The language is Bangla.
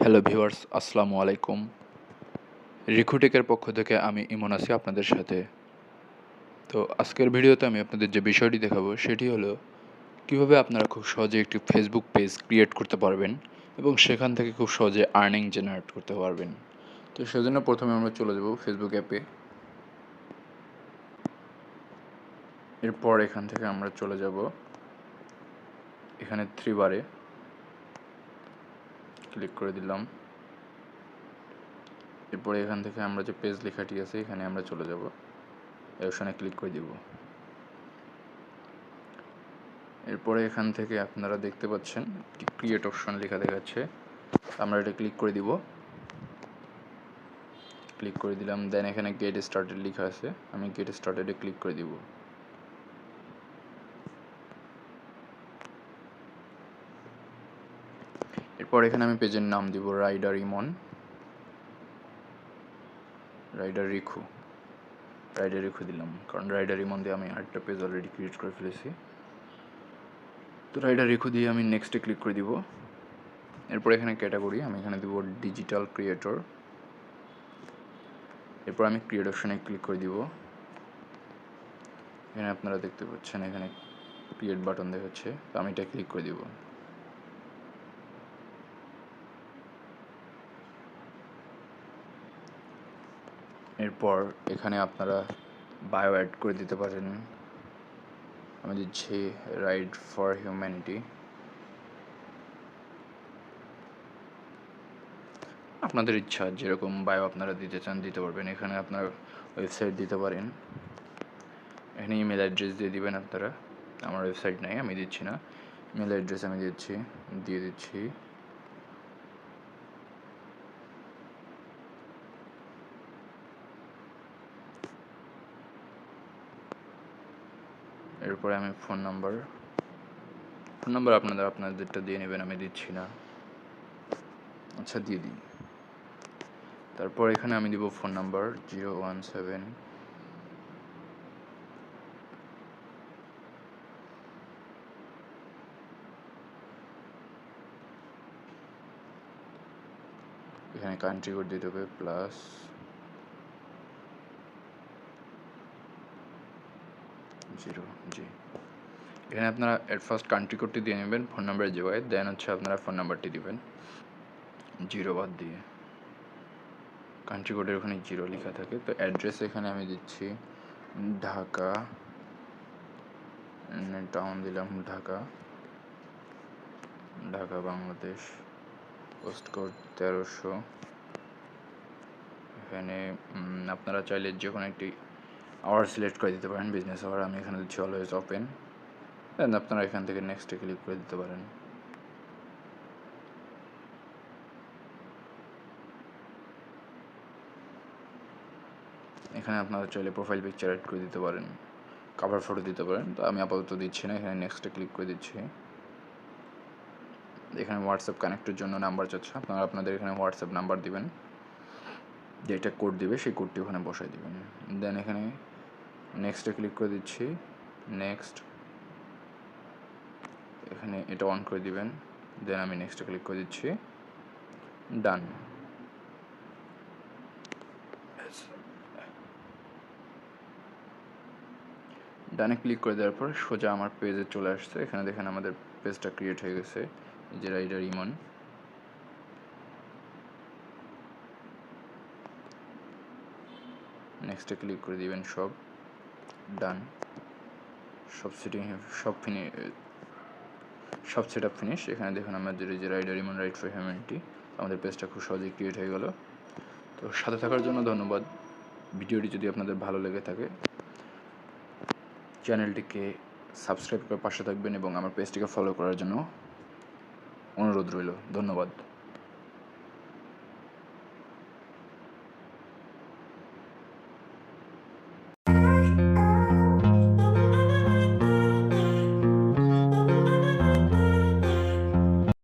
হ্যালো ভিউয়ার্স, আসসালামু আলাইকুম। রিখুটেকের পক্ষ থেকে আমি ইমন আছি আপনাদের সাথে। তো আজকের ভিডিওতে আমি আপনাদের যে বিষয়টি দেখাবো সেটি হলো কিভাবে আপনারা খুব সহজে একটি ফেসবুক পেজ ক্রিয়েট করতে পারবেন এবং সেখান থেকে খুব সহজে আর্নিং জেনারেট করতে পারবেন। তো সেজন্য প্রথমে আমরা চলে যাব ফেসবুক অ্যাপে। এরপর এখান থেকে আমরা চলে যাব এখানে থ্রি বারে ক্লিক করে দিলাম। এরপরে এখান থেকে আমরা যে পেজ লেখাটি আছে এখানে আমরা চলে যাব, এই অপশনে ক্লিক করে দিব। এরপরে এখান থেকে আপনারা দেখতে পাচ্ছেন ক্রিয়েট অপশন লেখা দেখাচ্ছে, আমরা এটা ক্লিক করে দিব। ক্লিক করে দিলাম, দেন এখানে গেট স্টার্টেড লেখা আছে, আমি গেট স্টার্টেডে ক্লিক করে দিব। এরপর এখানে আমি পেজের নাম দিব রাইডার ইমন, রাইডার রিখু দিলাম, কারণ রাইডার ইমন দিয়ে আমি আরেকটা পেজ অলরেডি ক্রিয়েট করে ফেলেছি। তো রাইডার রিখু দিয়ে আমি নেক্সটে ক্লিক করে দিব। এরপর এখানে ক্যাটাগরি আমি এখানে দিব ডিজিটাল ক্রিয়েটর। এরপর আমি ক্রিয়েট অপশনে ক্লিক করে দিব। এখানে আপনারা দেখতে পাচ্ছেন এখানে ক্রিয়েট বাটন দেখাচ্ছে, তো আমি এটা ক্লিক করে দিব। এরপর এখানে আপনারা বায়ো অ্যাড করে দিতে পারেন। আমি দিচ্ছি রাইড ফর হিউম্যানিটি। আপনাদের ইচ্ছা যেরকম বায়ো আপনারা দিতে চান দিতে পারবেন। এখানে আপনার ওয়েবসাইট দিতে পারেন, এখানে ইমেল অ্যাড্রেস দিয়ে দিবেন আপনারা। আমার ওয়েবসাইট নাই, আমি দিচ্ছি না, ইমেল অ্যাড্রেস আমি দিয়ে দিচ্ছি। এরপরে আমি ফোন নাম্বার আপনাদেরটা দিয়ে নেবেন, আমি দিচ্ছি না। আচ্ছা, দিয়ে দিই। তারপর এখানে আমি দিব ফোন নাম্বার 017 এখানে কান্ট্রি কোড দিতে হবে +, জি। এখানে আপনারা এট ফার্স্ট কান্ট্রি কোডটি দিয়ে নেবেন ফোন নাম্বারের জায়গায়, দেন হচ্ছে আপনারা ফোন নাম্বারটি দিবেন 0 বাদ দিয়ে। কান্ট্রি কোডের ওখানে 0 লেখা থাকে। তো অ্যাড্রেস এখানে আমি দিচ্ছি ঢাকা, টাউন দিলাম ঢাকা বাংলাদেশ, পোস্ট কোড 1300। এখানে আপনারা চাইলে যে কোনো একটি আওয়ার সিলেক্ট করে দিতে পারেন, বিজনেস আওয়ার। আমি এখানে দিচ্ছি অলওয়েজ ওপেন। দেন আপনারা এখান থেকে নেক্সটে ক্লিক করে দিতে পারেন। এখানে আপনারা চাইলে প্রোফাইল পিকচার অ্যাড করে দিতে পারেন, কভার ফটো দিতে পারেন। তো আমি আপাতত দিচ্ছি না, এখানে নেক্সটে ক্লিক করে দিচ্ছি। এখানে হোয়াটসঅ্যাপ কানেক্টের জন্য নাম্বার চাচ্ছে, আপনারা আপনাদের এখানে হোয়াটসঅ্যাপ নাম্বার দিবেন, যেটা কোড দিবে সেই কোডটি ওখানে বসাই দিবেন। দেন এখানে নেক্সটে ক্লিক করে দিচ্ছি, নেক্সট। এখানে এটা অন করে দিবেন, দেন আমি নেক্সটে ক্লিক করে দিচ্ছি, ডান। ডানে ক্লিক করে দেওয়ার পর সোজা আমার পেজে চলে আসছে। এখানে দেখেন আমাদের পেজটা ক্রিয়েট হয়ে গেছে, যে রাইডার ইমন। নেক্সটে ক্লিক করে দিবেন, সব ডান, সব সেট আপ ফিনিশ। এখানে দেখুন আমাদের যে rider Emon ride for humanity, আমাদের পেজটা খুব সহজেই ক্রিয়েট হয়ে গেল। তো সাথে থাকার জন্য ধন্যবাদ। ভিডিওটি যদি আপনাদের ভালো লেগে থাকে চ্যানেলটিকে সাবস্ক্রাইব করে পাশে থাকবেন এবং আমার পেজটিকে ফলো করার জন্য অনুরোধ রইল। ধন্যবাদ।